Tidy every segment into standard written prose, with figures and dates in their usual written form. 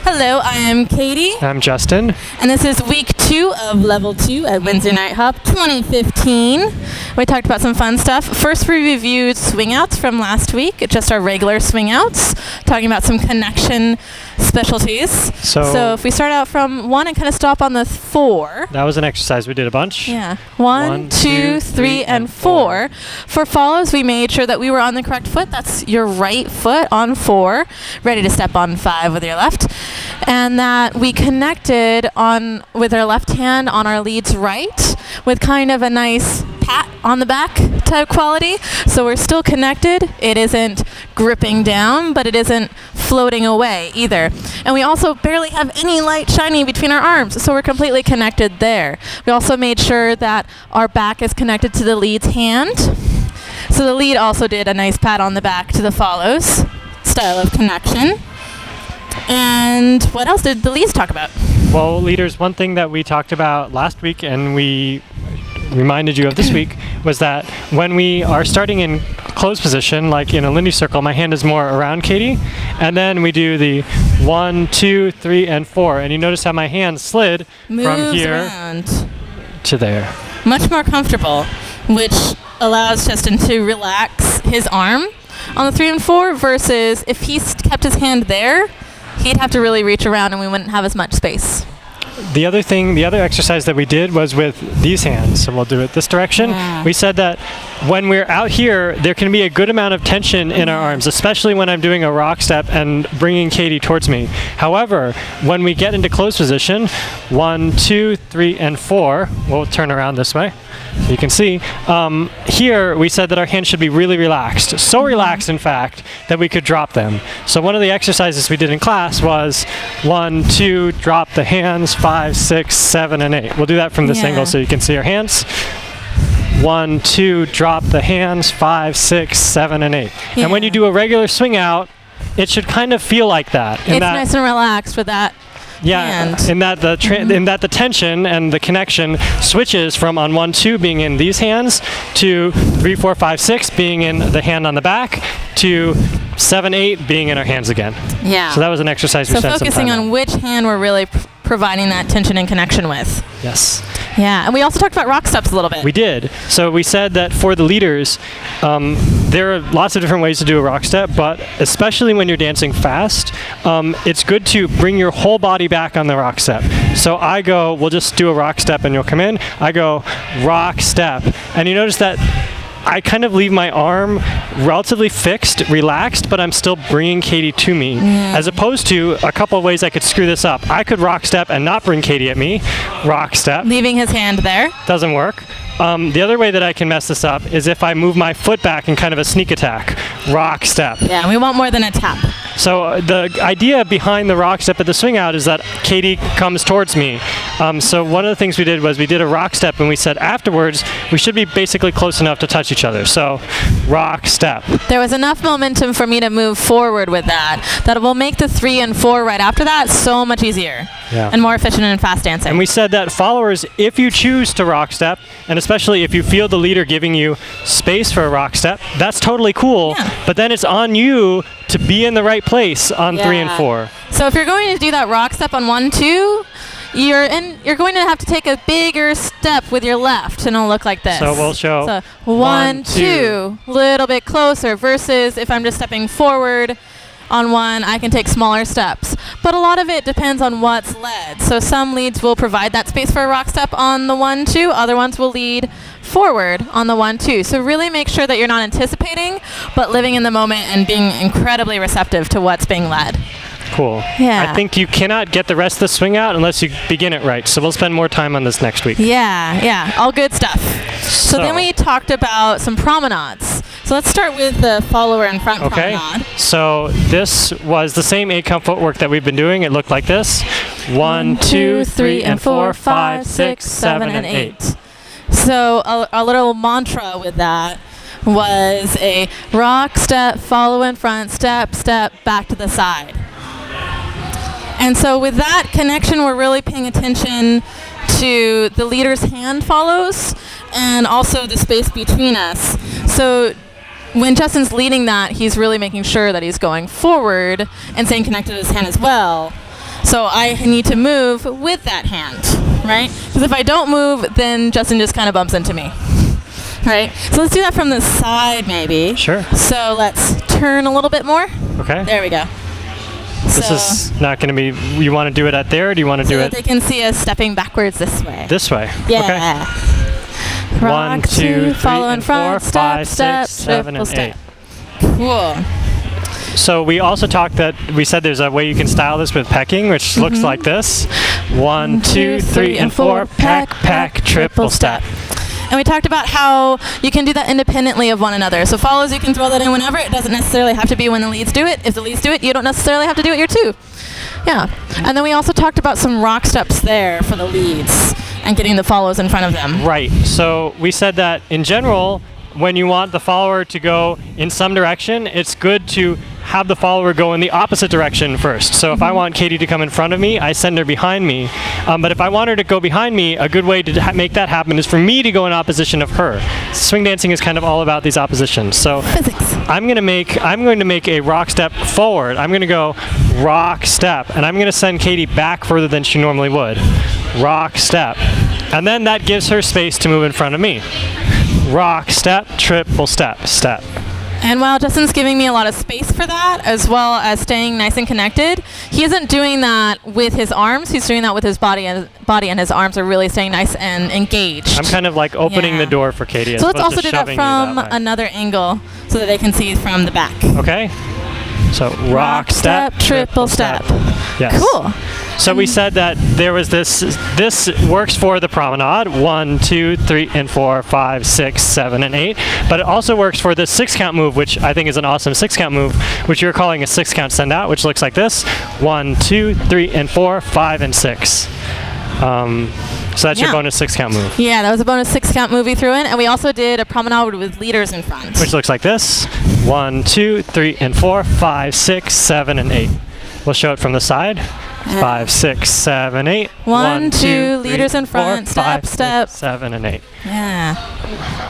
Hello, I am Katie. I'm Justin. And this is week 2 of Level 2 at Wednesday Night Hop 2015. We talked about some fun stuff. First, we reviewed swing outs from last week, just our regular swing outs, talking about some connection specialties. So if we start out from 1 and kind of stop on the 4. That was an exercise we did a bunch. Yeah. 1, 2, 3, and 4. For follows, we made sure that we were on the correct foot. That's your right foot on 4, ready to step on 5 with your left. And that we connected on with our left hand on our lead's right with kind of a nice pat on the back type quality. So we're still connected. It isn't gripping down, but it isn't floating away either. And we also barely have any light shining between our arms, so we're completely connected there. We also made sure that our back is connected to the lead's hand. So the lead also did a nice pat on the back to the follows style of connection. And what else did the leads talk about? Well, leaders, one thing that we talked about last week and we reminded you of this week was that when we are starting in closed position, like in a Lindy circle, my hand is more around Katie, and then we do the 1, 2, 3, and 4, and you notice how my hand slid from here around to there. Much more comfortable, which allows Justin to relax his arm on the 3 and 4 versus if he kept his hand there, he'd have to really reach around and we wouldn't have as much space. The other exercise that we did was with these hands, so we'll do it this direction. Yeah. We said that when we're out here, there can be a good amount of tension in our arms, especially when I'm doing a rock step and bringing Katie towards me. However, when we get into closed position, 1, 2, 3, and 4, we'll turn around this way. So you can see, here we said that our hands should be really relaxed. So relaxed, in fact, that we could drop them. So one of the exercises we did in class was 1, 2, drop the hands, 5, 6, 7, and 8. We'll do that from this angle so you can see our hands. 1, 2, drop the hands, 5, 6, 7, and 8. Yeah. And when you do a regular swing out, it should kind of feel like that. It's nice and relaxed with that. Yeah, hand. in that the tension and the connection switches from on 1, 2 being in these hands to 3, 4, 5, 6 being in the hand on the back to 7, 8 being in our hands again. Yeah. So that was an exercise we spent some time on. So focusing on which hand we're really providing that tension and connection with. Yes. Yeah, and we also talked about rock steps a little bit. We did. So we said that for the leaders, there are lots of different ways to do a rock step, but especially when you're dancing fast, it's good to bring your whole body back on the rock step. So I go, we'll just do a rock step and you'll come in. I go, rock step. And you notice that I kind of leave my arm relatively fixed, relaxed, but I'm still bringing Katie to me, as opposed to a couple of ways I could screw this up. I could rock step and not bring Katie at me, rock step. Leaving his hand there. Doesn't work. The other way that I can mess this up is if I move my foot back in kind of a sneak attack, rock step. Yeah, we want more than a tap. So the idea behind the rock step at the swing out is that Katie comes towards me. So one of the things we did was we did a rock step and we said afterwards we should be basically close enough to touch each other. So rock step. There was enough momentum for me to move forward with that it will make the 3 and 4 right after that so much easier and more efficient and fast dancing. And we said that followers, if you choose to rock step, and especially if you feel the leader giving you space for a rock step, that's totally cool. Yeah. But then it's on you to be in the right place on 3 and 4. So if you're going to do that rock step on 1, 2, you're going to have to take a bigger step with your left, and it'll look like this. So we'll show. So 1, 2, little bit closer, versus if I'm just stepping forward on 1, I can take smaller steps. But a lot of it depends on what's led. So some leads will provide that space for a rock step on the 1, 2. Other ones will lead forward on the 1, 2. So really make sure that you're not anticipating, but living in the moment and being incredibly receptive to what's being led. Cool. Yeah. I think you cannot get the rest of the swing out unless you begin it right. So we'll spend more time on this next week. Yeah. All good stuff. So then we talked about some promenades. So let's start with the follower in front promenade. So this was the same 8-count footwork that we've been doing. It looked like this. 1, 2, 3, and 4, 5, 6, 7, and 8. So a little mantra with that was a rock step, follow in front, step, step, back to the side. And so with that connection, we're really paying attention to the leader's hand follows and also the space between us. So when Justin's leading that, he's really making sure that he's going forward and staying connected to his hand as well. So I need to move with that hand, right? Because if I don't move, then Justin just kind of bumps into me. Right? So let's do that from the side, maybe. Sure. So let's turn a little bit more. Okay. There we go. This is not going to be, you want to do it at there, or do you want to do so it? that they can see us stepping backwards this way. This way? Yeah. Okay. Rock, 1, 2, 3, follow in and front, 4, 5, 6, 7, and 8. Cool. So we also talked that, we said there's a way you can style this with pecking, which looks like this. 1, 2, 3, and 4, peck, peck, triple step. And we talked about how you can do that independently of one another. So follows, you can throw that in whenever. It doesn't necessarily have to be when the leads do it. If the leads do it, you don't necessarily have to do it your two. Yeah. And then we also talked about some rock steps there for the leads and getting the follows in front of them. Right. So we said that in general, when you want the follower to go in some direction, it's good to have the follower go in the opposite direction first. So if I want Katie to come in front of me, I send her behind me. But if I want her to go behind me, a good way to make that happen is for me to go in opposition of her. Swing dancing is kind of all about these oppositions. So Physics. I'm going to make a rock step forward. I'm going to go rock step, and I'm going to send Katie back further than she normally would. Rock step. And then that gives her space to move in front of me. Rock step, triple step, step. And while Justin's giving me a lot of space for that, as well as staying nice and connected, he isn't doing that with his arms. He's doing that with his body, and his arms are really staying nice and engaged. I'm kind of like opening the door for Katie. So let's also do that from another angle so that they can see from the back. Okay. So rock step, triple step. Yes. Cool. So we said that there was this works for the promenade, 1, 2, 3, and 4, 5, 6, 7, and 8. But it also works for the 6-count move, which I think is an awesome 6-count move, which you're calling a 6-count send out, which looks like this: 1, 2, 3, and 4, 5, and 6. So that's your bonus 6-count move. Yeah, that was a bonus 6-count move we threw in, and we also did a promenade with leaders in front, which looks like this: 1, 2, 3, and 4, 5, 6, 7, and 8. We'll show it from the side. 5, 6, 7, 8. 1, 2, leaders in front, 4, 5, step, 6, 7, and 8. Yeah.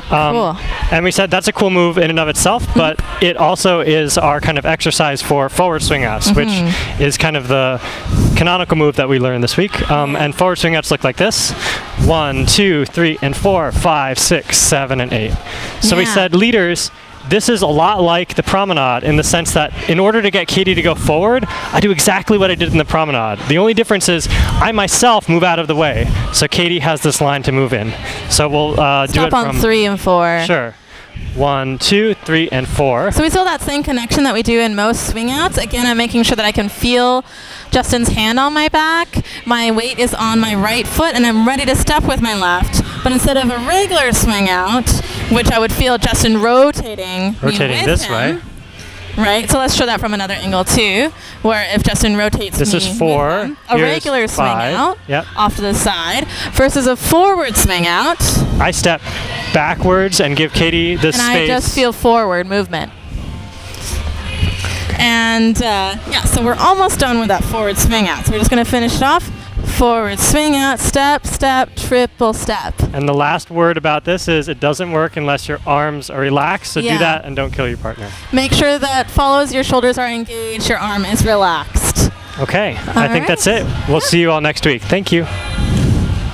Cool. And we said that's a cool move in and of itself, but it also is our kind of exercise for forward swing outs, which is kind of the canonical move that we learned this week. And forward swing outs look like this: 1, 2, 3, and 4, 5, 6, 7, and 8. So we said leaders. This is a lot like the promenade in the sense that in order to get Katie to go forward, I do exactly what I did in the promenade. The only difference is I myself move out of the way, so Katie has this line to move in. So we'll do it from... Stop on 3 and 4. Sure. 1, 2, 3, and 4. So we still have that same connection that we do in most swing outs. Again, I'm making sure that I can feel Justin's hand on my back. My weight is on my right foot, and I'm ready to step with my left. But instead of a regular swing out, which I would feel Justin rotating this him, way. Right, so let's show that from another angle too, where if Justin rotates this is 4, a regular swing 5. out off to the side versus a forward swing out. I step backwards and give Katie this space. And I just feel forward movement. And so we're almost done with that forward swing out. So we're just going to finish it off. Forward swing out, step, step, triple step. And the last word about this is it doesn't work unless your arms are relaxed, so do that and don't kill your partner. Make sure that follows, your shoulders are engaged, your arm is relaxed. Okay, I think that's it. We'll see you all next week. Thank you.